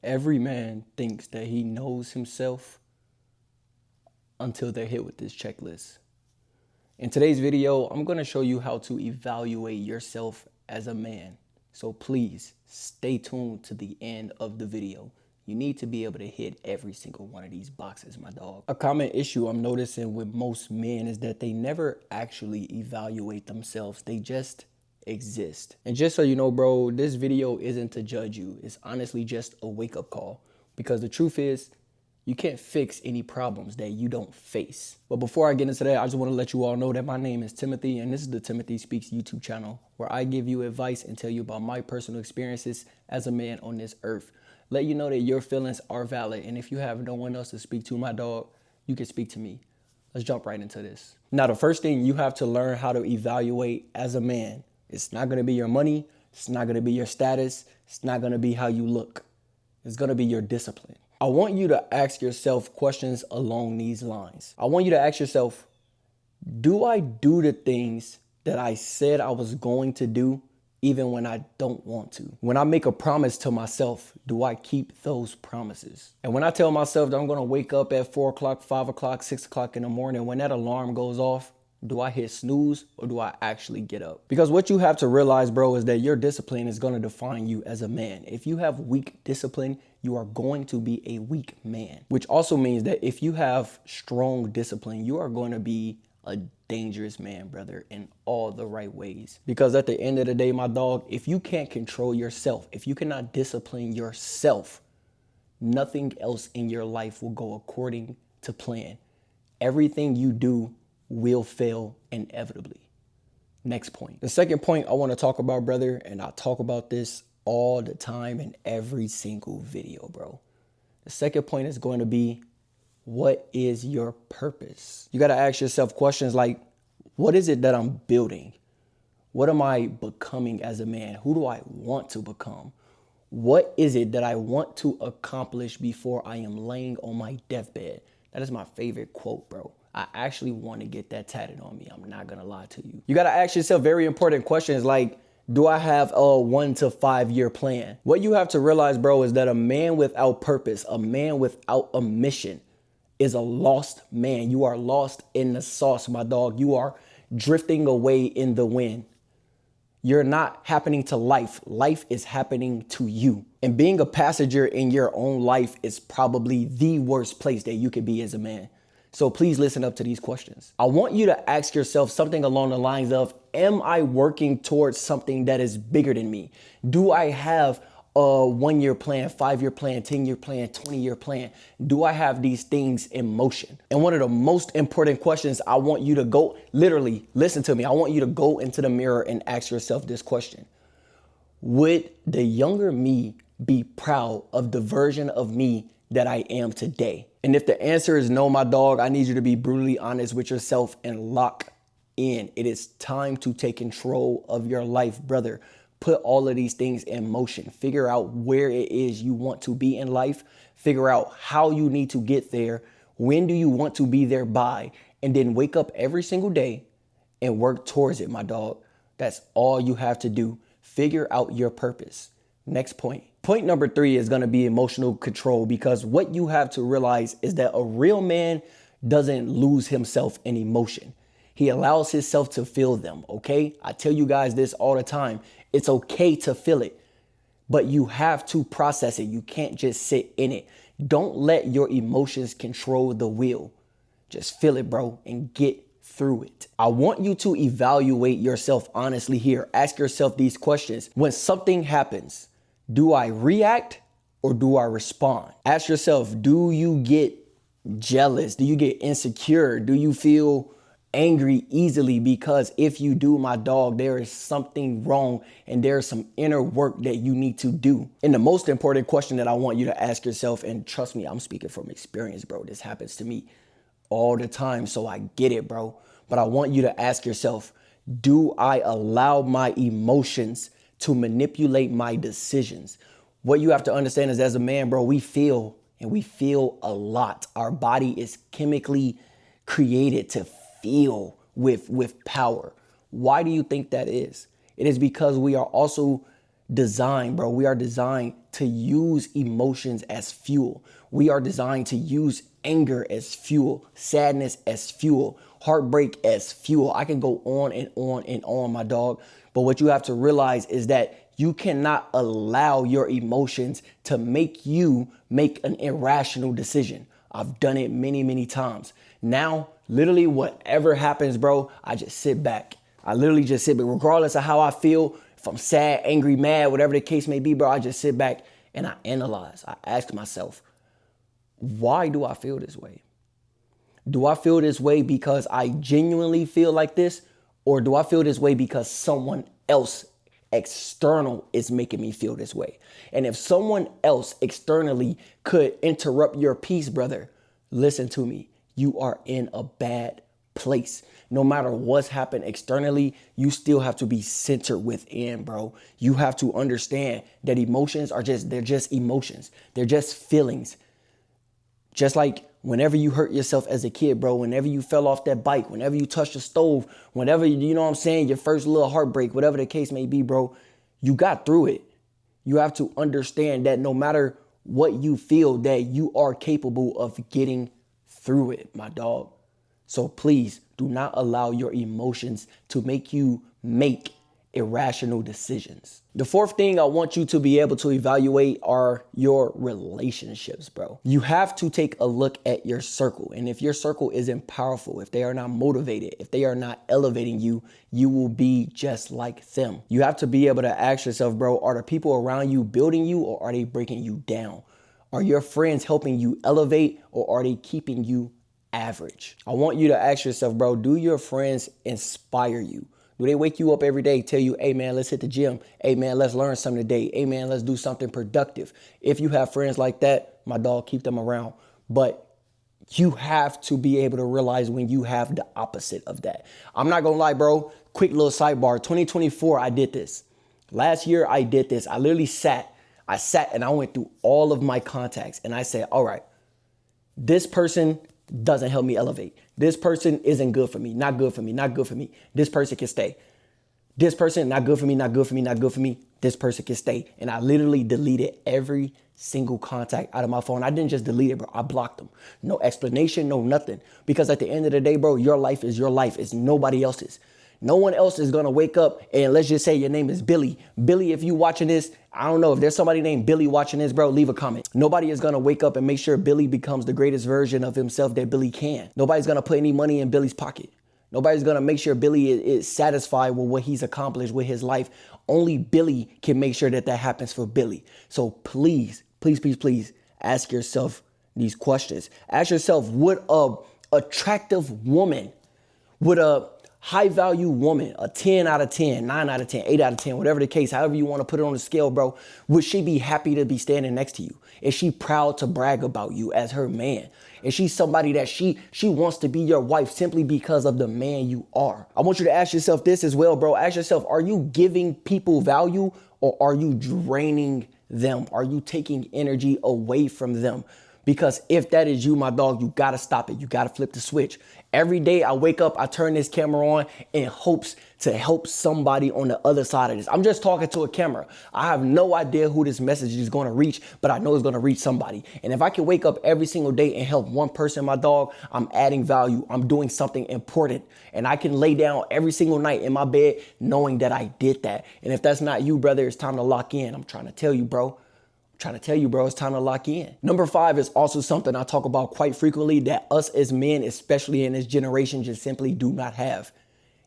Every man thinks that he knows himself until they're hit with this checklist. In today's video, I'm going to show you how to evaluate yourself as a man. So please stay tuned to the end of the video. You need to be able to hit every single one of these boxes, my dog. A common issue I'm noticing with most men is that they never actually evaluate themselves. They just exist. And just so you know, bro, this video isn't to judge you. It's honestly just a wake-up call, because the truth is you can't fix any problems that you don't face. But before I get into that, I just want to let you all know that my name is Timothy, and this is the Timothy Speaks YouTube channel, where I give you advice and tell you about my personal experiences as a man on this earth. Let you know that your feelings are valid, and if you have no one else to speak to, my dog, you can speak to me. Let's jump right into this. Now, the first thing you have to learn how to evaluate as a man, it's not going to be your money, it's not going to be your status, it's not going to be how you look. It's going to be your discipline. I want you to ask yourself questions along these lines. I want you to ask yourself, do I do the things that I said I was going to do even when I don't want to? When I make a promise to myself, do I keep those promises? And when I tell myself that I'm going to wake up at 4 o'clock, 5 o'clock, 6 o'clock in the morning, when that alarm goes off, do I hit snooze or do I actually get up? Because what you have to realize, bro, is that your discipline is going to define you as a man. If you have weak discipline, you are going to be a weak man, which also means that if you have strong discipline, you are going to be a dangerous man, brother, in all the right ways. Because at the end of the day, my dog, if you can't control yourself, if you cannot discipline yourself, nothing else in your life will go according to plan. Everything you do will fail inevitably. Next point. The second point I want to talk about, brother, and I talk about this all the time in every single video, bro. The second point is going to be, what is your purpose? You got to ask yourself questions like, what is it that I'm building? What am I becoming as a man? Who do I want to become? What is it that I want to accomplish before I am laying on my deathbed? That is my favorite quote, bro. I actually want to get that tatted on me. I'm not going to lie to you. You got to ask yourself very important questions like, do I have a 1 to 5 year plan? What you have to realize, bro, is that a man without purpose, a man without a mission is a lost man. You are lost in the sauce, my dog. You are drifting away in the wind. You're not happening to life. Life is happening to you. And being a passenger in your own life is probably the worst place that you could be as a man. So please listen up to these questions. I want you to ask yourself something along the lines of, am I working towards something that is bigger than me? Do I have a 1 year plan, 5 year plan, 10 year plan, 20 year plan? Do I have these things in motion? And one of the most important questions, I want you to go, literally, listen to me. I want you to go into the mirror and ask yourself this question. Would the younger me be proud of the version of me that I am today? And if the answer is no, my dog, I need you to be brutally honest with yourself and lock in. It is time to take control of your life, brother. Put all of these things in motion. Figure out where it is you want to be in life. Figure out how you need to get there. When do you want to be there by? And then wake up every single day and work towards it, my dog. That's all you have to do. Figure out your purpose. Next point. Point number 3 is going to be emotional control, because what you have to realize is that a real man doesn't lose himself in emotion. He allows himself to feel them, okay? I tell you guys this all the time. It's okay to feel it, but you have to process it. You can't just sit in it. Don't let your emotions control the wheel. Just feel it, bro, and get through it. I want you to evaluate yourself honestly here. Ask yourself these questions. When something happens, do I react or do I respond? Ask yourself, do you get jealous? Do you get insecure? Do you feel angry easily? Because if you do, my dog, there is something wrong and there's some inner work that you need to do. And the most important question that I want you to ask yourself, and trust me, I'm speaking from experience, bro. This happens to me all the time, so I get it, bro. But I want you to ask yourself, do I allow my emotions to manipulate my decisions? What you have to understand is, as a man, bro, we feel, and we feel a lot. Our body is chemically created to feel with power. Why do you think that is? It is because we are also designed, bro. We are designed to use emotions as fuel. We are designed to use anger as fuel, sadness as fuel, heartbreak as fuel. I can go on and on and on, my dog. But what you have to realize is that you cannot allow your emotions to make you make an irrational decision. I've done it many, many times. Now, literally whatever happens, bro, I just sit back. I literally just sit back, regardless of how I feel. If I'm sad, angry, mad, whatever the case may be, bro, I just sit back and I analyze. I ask myself, why do I feel this way? Do I feel this way because I genuinely feel like this? Or do I feel this way because someone else external is making me feel this way? And if someone else externally could interrupt your peace, brother, listen to me. You are in a bad place. No matter what's happened externally, you still have to be centered within, bro. You have to understand that emotions are they're just emotions. They're just feelings. Just like whenever you hurt yourself as a kid, bro, whenever you fell off that bike, whenever you touched the stove, whenever, you know what I'm saying, your first little heartbreak, whatever the case may be, bro, you got through it. You have to understand that no matter what you feel, that you are capable of getting through it, my dog. So please do not allow your emotions to make you make irrational decisions. The fourth thing I want you to be able to evaluate are your relationships, bro. You have to take a look at your circle. And if your circle isn't powerful, if they are not motivated, if they are not elevating you, you will be just like them. You have to be able to ask yourself, bro, are the people around you building you or are they breaking you down? Are your friends helping you elevate or are they keeping you average? I want you to ask yourself, bro, do your friends inspire you? Do they wake you up every day, tell you, hey, man, let's hit the gym. Hey, man, let's learn something today. Hey, man, let's do something productive. If you have friends like that, my dog, keep them around. But you have to be able to realize when you have the opposite of that. I'm not going to lie, bro. Quick little sidebar. 2024, I did this. Last year, I did this. I literally sat and I went through all of my contacts and I said, all right, this person doesn't help me elevate. This person isn't good for me, not good for me, not good for me. This person can stay. This person, not good for me, not good for me, not good for me. This person can stay. And I literally deleted every single contact out of my phone. I didn't just delete it, bro. I blocked them. No explanation, no nothing. Because at the end of the day, bro, your life is your life. It's nobody else's. No one else is going to wake up and let's just say your name is Billy. Billy, if you watching this, I don't know if there's somebody named Billy watching this, bro, leave a comment. Nobody is going to wake up and make sure Billy becomes the greatest version of himself that Billy can. Nobody's going to put any money in Billy's pocket. Nobody's going to make sure Billy is satisfied with what he's accomplished with his life. Only Billy can make sure that that happens for Billy. So please, please, please, please ask yourself these questions. Ask yourself, would a attractive woman, would a high value woman, a 10 out of 10, 9 out of 10, 8 out of 10, whatever the case, however you want to put it on the scale, bro, would she be happy to be standing next to you? Is she proud to brag about you as her man? Is she somebody that she wants to be your wife simply because of the man you are? I want you to ask yourself this as well, bro. Ask yourself, are you giving people value or are you draining them? Are you taking energy away from them? Because if that is you, my dog, you got to stop it. You got to flip the switch. Every day I wake up, I turn this camera on in hopes to help somebody on the other side of this. I'm just talking to a camera. I have no idea who this message is going to reach, but I know it's going to reach somebody. And if I can wake up every single day and help one person, my dog, I'm adding value. I'm doing something important. And I can lay down every single night in my bed knowing that I did that. And if that's not you, brother, it's time to lock in. I'm trying to tell you, bro. It's time to lock in. Number 5 is also something I talk about quite frequently that us as men, especially in this generation, just simply do not have.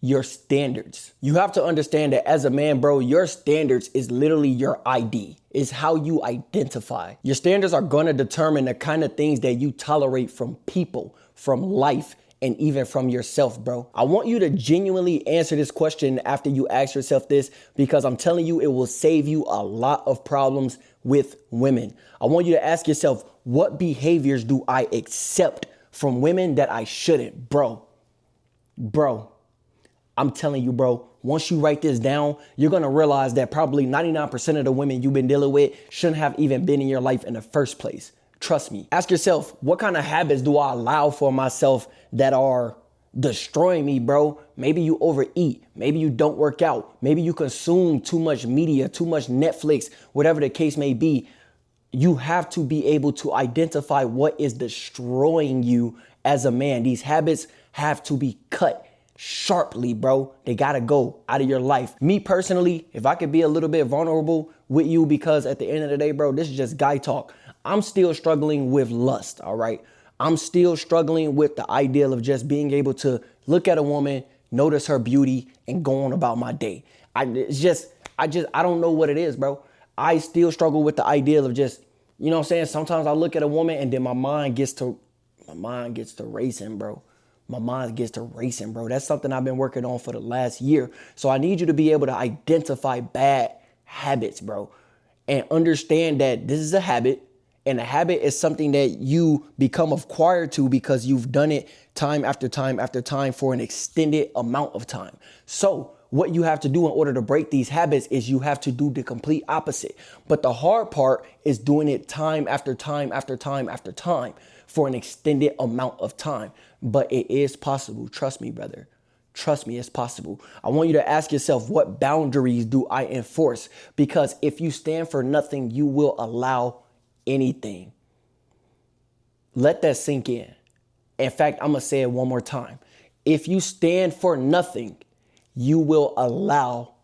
Your standards. You have to understand that as a man, bro, your standards is literally your ID. It's how you identify. Your standards are going to determine the kind of things that you tolerate from people, from life, and even from yourself, bro. I want you to genuinely answer this question after you ask yourself this, because I'm telling you, it will save you a lot of problems with women. I want you to ask yourself, what behaviors do I accept from women that I shouldn't? Bro, I'm telling you, bro, once you write this down, you're going to realize that probably 99% of the women you've been dealing with shouldn't have even been in your life in the first place. Trust me. Ask yourself, what kind of habits do I allow for myself that are destroying me, bro. Maybe you overeat. Maybe you don't work out. Maybe you consume too much media, too much Netflix, whatever the case may be. You have to be able to identify what is destroying you as a man. These habits have to be cut sharply, bro. They gotta go out of your life. Me personally, if I could be a little bit vulnerable with you, because at the end of the day, bro, this is just guy talk. I'm still struggling with lust, all right? I'm still struggling with the ideal of just being able to look at a woman, notice her beauty, and go on about my day. I don't know what it is, bro. I still struggle with the ideal of just, you know what I'm saying? Sometimes I look at a woman and then my mind gets to racing, bro. My mind gets to racing, bro. That's something I've been working on for the last year. So I need you to be able to identify bad habits, bro, and understand that this is a habit. And a habit is something that you become acquired to because you've done it time after time after time for an extended amount of time. So what you have to do in order to break these habits is you have to do the complete opposite. But the hard part is doing it time after time after time after time for an extended amount of time. But it is possible. Trust me, brother. Trust me, it's possible. I want you to ask yourself, what boundaries do I enforce? Because if you stand for nothing, you will allow anything. Let that sink in. In fact, I'm going to say it one more time. If you stand for nothing, you will allow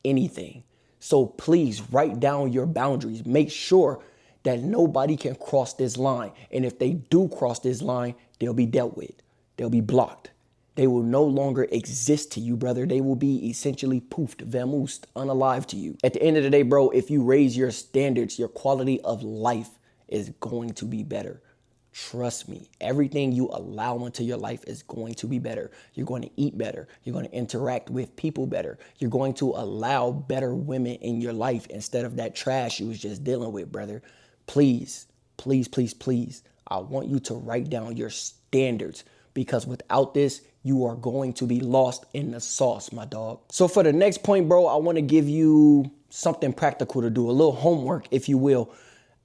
anything. So please write down your boundaries. Make sure that nobody can cross this line. And if they do cross this line, they'll be dealt with. They'll be blocked. They will no longer exist to you, brother. They will be essentially poofed, vamoosed, unalive to you. At the end of the day, bro, if you raise your standards, your quality of life is going to be better. Trust me, everything you allow into your life is going to be better. You're going to eat better. You're going to interact with people better. You're going to allow better women in your life instead of that trash you was just dealing with, brother. Please, please, please, please. I want you to write down your standards, because without this, you are going to be lost in the sauce, my dog. So for the next point, bro, I want to give you something practical to do, a little homework, if you will.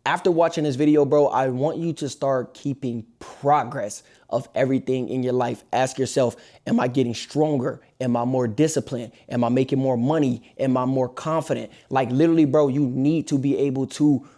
After watching this video, bro, I want you to start keeping progress of everything in your life. Ask yourself, am I getting stronger? Am I more disciplined? Am I making more money? Am I more confident? Like literally, bro, you need to be able to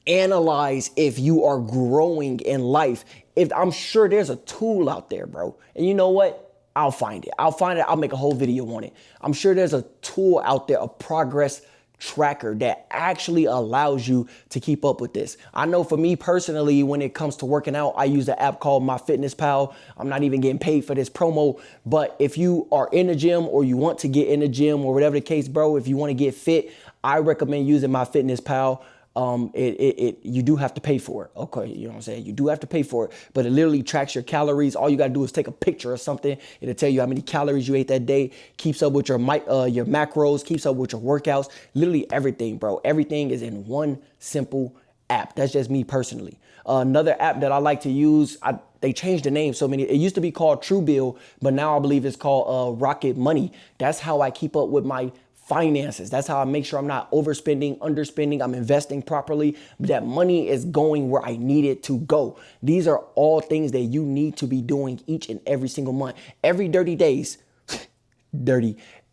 analyze if you are growing in life. If I'm sure there's a tool out there, bro. And you know what? I'll find it. I'll make a whole video on it. I'm sure there's a tool out there, a progress tracker that actually allows you to keep up with this. I know for me personally, when it comes to working out, I use an app called MyFitnessPal. I'm not even getting paid for this promo, but if you are in the gym or you want to get in the gym or whatever the case, bro, if you want to get fit, I recommend using MyFitnessPal. You do have to pay for it. Okay, you know what I'm saying? You do have to pay for it, but it literally tracks your calories. All you gotta do is take a picture or something. It'll tell you how many calories you ate that day, keeps up with your macros, keeps up with your workouts, literally everything, bro. Everything is in one simple app. That's just me personally. Another app that I like to use, they changed the name so many. It used to be called Truebill, but now I believe it's called Rocket Money. That's how I keep up with my finances. That's how I make sure I'm not overspending, underspending. I'm investing properly. That money is going where I need it to go. These are all things that you need to be doing each and every single month. Every 30 days,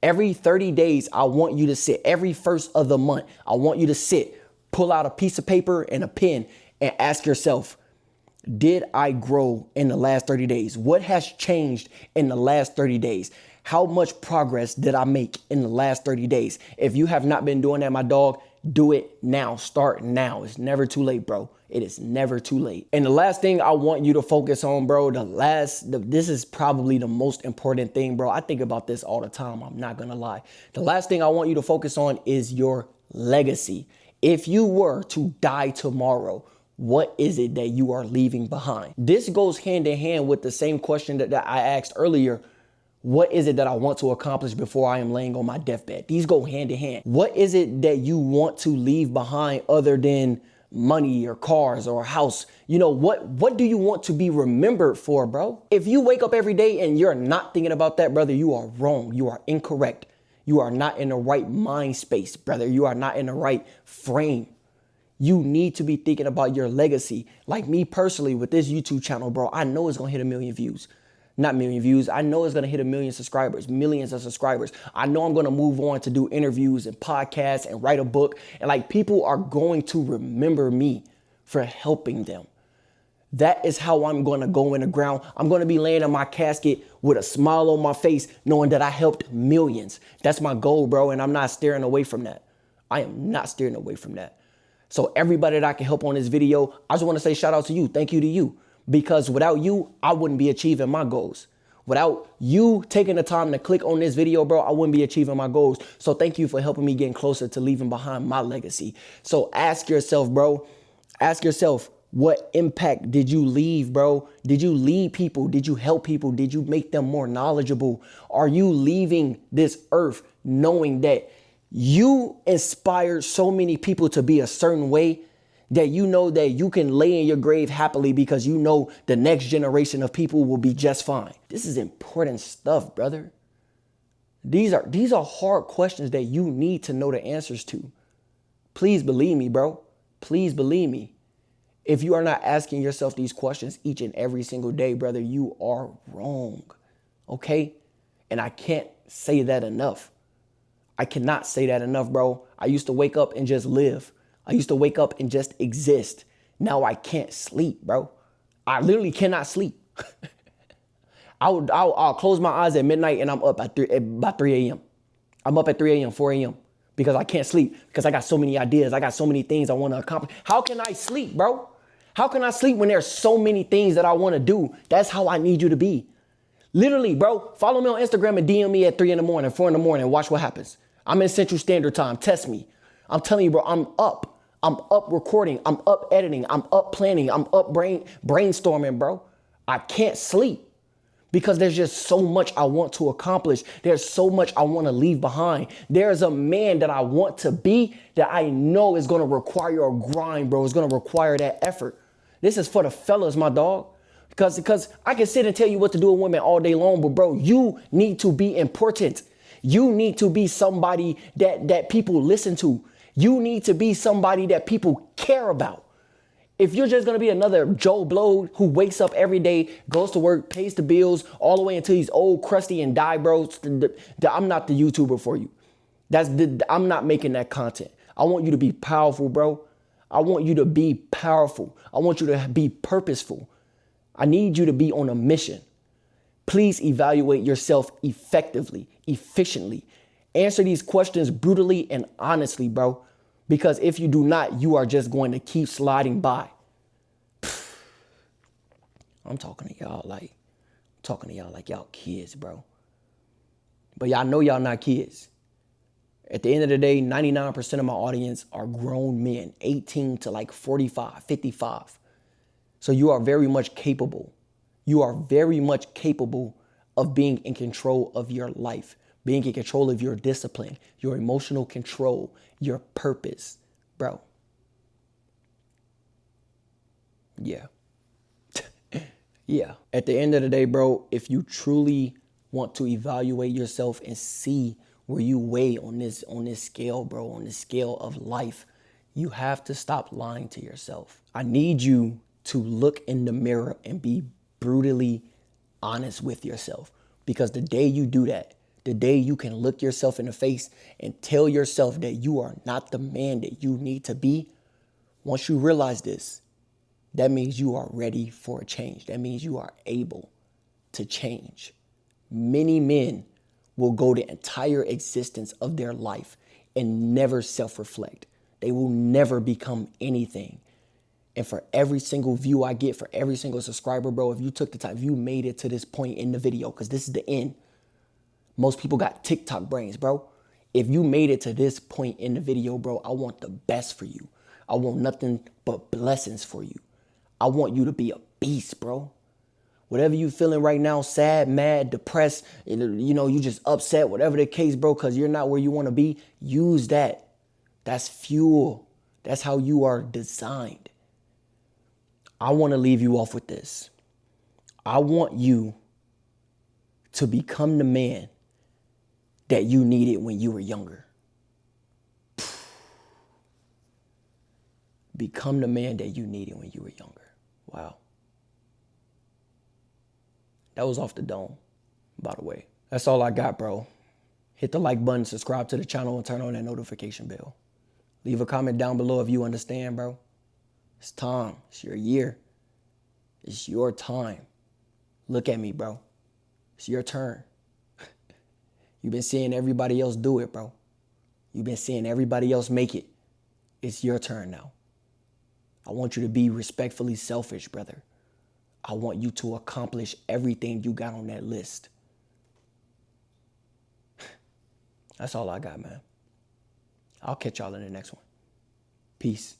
every 30 days, I want you to sit. Every first of the month, I want you to sit, pull out a piece of paper and a pen and ask yourself, did I grow in the last 30 days? What has changed in the last 30 days? How much progress did I make in the last 30 days? If you have not been doing that, my dog, do it now. Start now. It's never too late, bro. It is never too late. And the last thing I want you to focus on, bro, this is probably the most important thing, bro. I think about this all the time. I'm not going to lie. The last thing I want you to focus on is your legacy. If you were to die tomorrow, what is it that you are leaving behind? This goes hand in hand with the same question that I asked earlier. What is it that I want to accomplish before I am laying on my deathbed? These go hand in hand. What is it that you want to leave behind other than money or cars or a house? You know, what do you want to be remembered for, bro? If you wake up every day and you're not thinking about that, brother, you are wrong. You are incorrect. You are not in the right mind space, brother. You are not in the right frame. You need to be thinking about your legacy. Like me personally with this YouTube channel, bro, I know it's going to hit 1 million views. Not million views. I know it's going to hit 1 million subscribers, millions of subscribers. I know I'm going to move on to do interviews and podcasts and write a book. And like, people are going to remember me for helping them. That is how I'm going to go in the ground. I'm going to be laying in my casket with a smile on my face, knowing that I helped millions. That's my goal, bro. And I'm not steering away from that. I am not steering away from that. So everybody that I can help on this video, I just want to say shout out to you. Thank you to you. Because without you, I wouldn't be achieving my goals. Without you taking the time to click on this video, bro, I wouldn't be achieving my goals. So thank you for helping me getting closer to leaving behind my legacy. So ask yourself, bro, ask yourself, what impact did you leave, bro? Did you lead people? Did you help people? Did you make them more knowledgeable? Are you leaving this earth knowing that you inspired so many people to be a certain way that you know that you can lay in your grave happily because you know the next generation of people will be just fine? This is important stuff, brother. These are hard questions that you need to know the answers to. Please believe me, bro. Please believe me. If you are not asking yourself these questions each and every single day, brother, you are wrong. Okay? And I can't say that enough. I cannot say that enough, bro. I used to wake up and just live. I used to wake up and just exist. Now I can't sleep, bro. I literally cannot sleep. I'll close my eyes at midnight and I'm up at about 3 a.m. I'm up at 3 a.m., 4 a.m. because I can't sleep because I got so many ideas. I got so many things I want to accomplish. How can I sleep, bro? How can I sleep when there's so many things that I want to do? That's how I need you to be. Literally, bro, follow me on Instagram and DM me at 3 in the morning, 4 in the morning. Watch what happens. I'm in Central Standard Time. Test me. I'm telling you, bro, I'm up. I'm up recording. I'm up editing. I'm up planning. I'm up brainstorming, bro. I can't sleep because there's just so much I want to accomplish. There's so much I want to leave behind. There's a man that I want to be that I know is going to require a grind, bro. It's going to require that effort. This is for the fellas, my dog. Because I can sit and tell you what to do with women all day long, but bro, you need to be important. You need to be somebody that people listen to. You need to be somebody that people care about. If you're just going to be another Joe Blow who wakes up every day, goes to work, pays the bills all the way until he's old, crusty, and die, bro, I'm not the YouTuber for you. I'm not making that content. I want you to be powerful, bro. I want you to be powerful. I want you to be purposeful. I need you to be on a mission. Please evaluate yourself effectively, efficiently. Answer these questions brutally and honestly, bro. Because if you do not, you are just going to keep sliding by. I'm talking to y'all like y'all kids, bro. But y'all know y'all not kids. At the end of the day, 99% of my audience are grown men, 18 to like 45, 55. So you are very much capable. You are very much capable of being in control of your life, being in control of your discipline, your emotional control, your purpose, bro. Yeah. Yeah. At the end of the day, bro, if you truly want to evaluate yourself and see where you weigh on this scale, bro, on this scale of life, you have to stop lying to yourself. I need you to look in the mirror and be brutally honest with yourself. Because the day you do that, the day you can look yourself in the face and tell yourself that you are not the man that you need to be, once you realize this, that means you are ready for a change. That means you are able to change. Many men will go the entire existence of their life and never self-reflect. They will never become anything. And for every single view I get, for every single subscriber, bro, if you took the time, if you made it to this point in the video, because this is the end. Most people got TikTok brains, bro. If you made it to this point in the video, bro, I want the best for you. I want nothing but blessings for you. I want you to be a beast, bro. Whatever you feeling right now, sad, mad, depressed, you just upset, whatever the case, bro, because you're not where you want to be, use that. That's fuel. That's how you are designed. I want to leave you off with this. I want you to become the man that you needed when you were younger. Become the man that you needed when you were younger. Wow. That was off the dome, by the way. That's all I got, bro. Hit the like button, subscribe to the channel, and turn on that notification bell. Leave a comment down below if you understand, bro. It's time. It's your year. It's your time. Look at me, bro. It's your turn. You've been seeing everybody else do it, bro. You've been seeing everybody else make it. It's your turn now. I want you to be respectfully selfish, brother. I want you to accomplish everything you got on that list. That's all I got, man. I'll catch y'all in the next one. Peace.